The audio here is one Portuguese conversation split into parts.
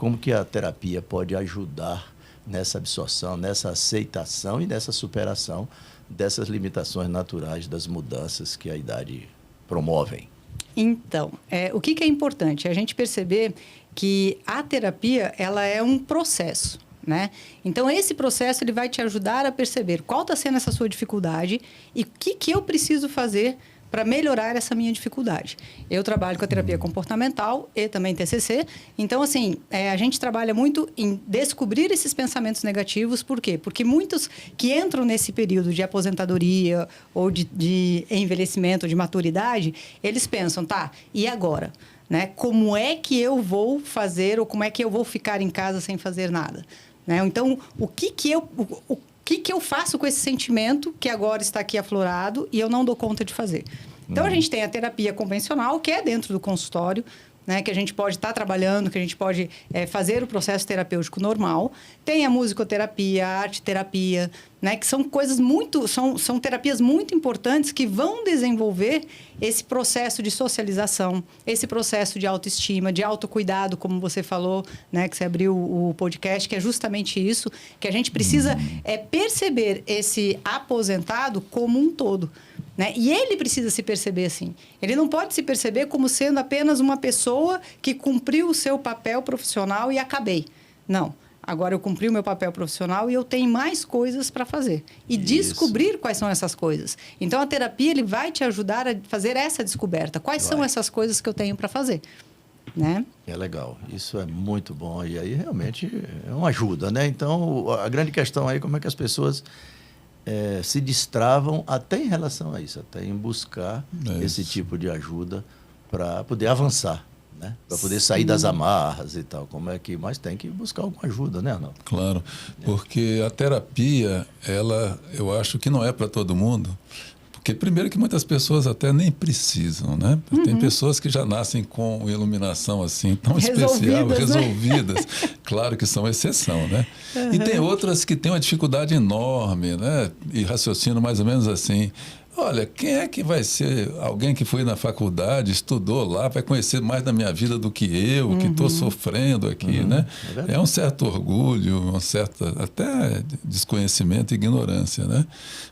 como que a terapia pode ajudar nessa absorção, nessa aceitação e nessa superação dessas limitações naturais, das mudanças que a idade promovem? Então, o que é importante? A gente perceber que a terapia, ela é um processo, né? Então, esse processo ele vai te ajudar a perceber qual está sendo essa sua dificuldade e o que eu preciso fazer para melhorar essa minha dificuldade. Eu trabalho com a terapia comportamental e também TCC. Então, assim, a gente trabalha muito em descobrir esses pensamentos negativos. Por quê? Porque muitos que entram nesse período de aposentadoria ou de envelhecimento, de maturidade, eles pensam, tá, e agora? Né? Como é que eu vou fazer ou como é que eu vou ficar em casa sem fazer nada? Né? Então, o que eu faço com esse sentimento que agora está aqui aflorado e eu não dou conta de fazer? Então, a gente tem a terapia convencional, que é dentro do consultório, né, que a gente pode estar trabalhando, que a gente pode fazer o processo terapêutico normal. Tem a musicoterapia, a arte-terapia, né, que são coisas são terapias muito importantes que vão desenvolver esse processo de socialização, esse processo de autoestima, de autocuidado, como você falou, né, que você abriu o podcast, que é justamente isso, que a gente precisa perceber esse aposentado como um todo. Né? E ele precisa se perceber assim. Ele não pode se perceber como sendo apenas uma pessoa que cumpriu o seu papel profissional e acabei. Não. Agora eu cumpri o meu papel profissional e eu tenho mais coisas para fazer. E descobrir quais são essas coisas. Então, a terapia ele vai te ajudar a fazer essa descoberta. Quais são essas coisas que eu tenho para fazer? Né? É legal. Isso é muito bom. E aí, realmente, é uma ajuda, né? Então, a grande questão aí é como é que as pessoas se destravam até em relação a isso, até em buscar esse tipo de ajuda para poder avançar, né? Para poder sair das amarras e tal. Como é que... Mas tem que buscar alguma ajuda, né, Arnaldo? Claro, porque a terapia, eu acho que não é para todo mundo. Porque, primeiro, que muitas pessoas até nem precisam, né? Tem pessoas que já nascem com iluminação assim, tão especial, resolvidas. Claro que são exceção, né? E tem outras que têm uma dificuldade enorme, né? E raciocinam mais ou menos assim. Olha, quem é que vai ser alguém que foi na faculdade, estudou lá, vai conhecer mais da minha vida do que eu, que estou sofrendo aqui, né? É um certo orgulho, um certo até desconhecimento e ignorância, né?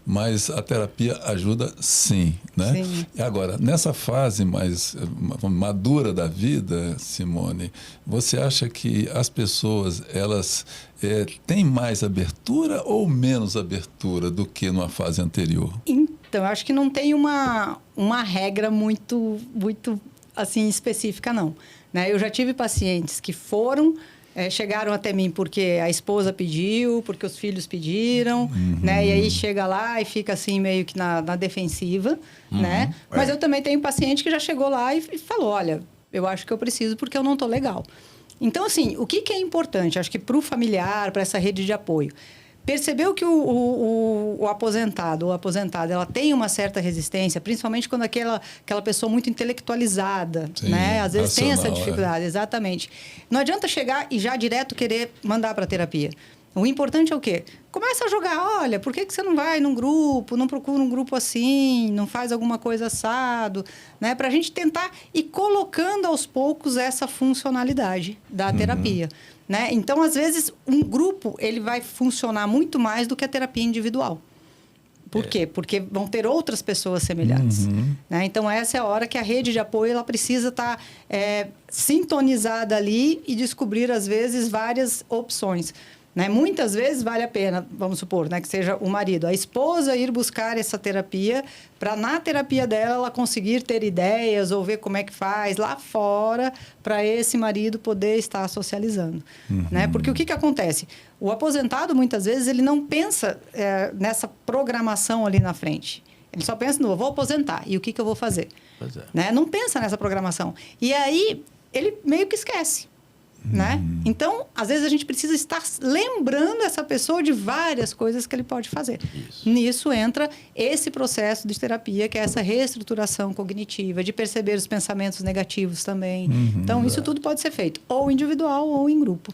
Mas a terapia ajuda sim, né? Sim. E agora, nessa fase mais madura da vida, Simone, você acha que as pessoas, elas têm mais abertura ou menos abertura do que numa fase anterior? Então, eu acho que não tem uma regra muito assim, específica, não. Né? Eu já tive pacientes que chegaram até mim porque a esposa pediu, porque os filhos pediram, né? E aí chega lá e fica assim meio que na defensiva, né? Mas eu também tenho paciente que já chegou lá e falou, olha, eu acho que eu preciso porque eu não estou legal. Então, assim, o que é importante? Acho que para o familiar, para essa rede de apoio, percebeu que o aposentado ou aposentada, ela tem uma certa resistência, principalmente quando aquela pessoa muito intelectualizada, sim, né? Às vezes tem essa dificuldade, exatamente. Não adianta chegar e já direto querer mandar para a terapia. O importante é o quê? Começa a jogar, olha, por que você não vai num grupo, não procura um grupo assim, não faz alguma coisa assado, né? Para a gente tentar ir colocando aos poucos essa funcionalidade da terapia. Né? Então, às vezes, um grupo ele vai funcionar muito mais do que a terapia individual. Por quê? Porque vão ter outras pessoas semelhantes. Né? Então, essa é a hora que a rede de apoio ela precisa estar sintonizada ali e descobrir, às vezes, várias opções. Né? Muitas vezes vale a pena, vamos supor, né, que seja o marido, a esposa ir buscar essa terapia para, na terapia dela, ela conseguir ter ideias ou ver como é que faz lá fora para esse marido poder estar socializando. Né? Porque o que acontece? O aposentado, muitas vezes, ele não pensa nessa programação ali na frente. Ele só pensa no, eu vou aposentar, e o que eu vou fazer? Né? Não pensa nessa programação. E aí, ele meio que esquece. Né? Então, às vezes a gente precisa estar lembrando essa pessoa de várias coisas que ele pode fazer. Nisso entra esse processo de terapia, que é essa reestruturação cognitiva, de perceber os pensamentos negativos também. Então, isso tudo pode ser feito ou individual ou em grupo.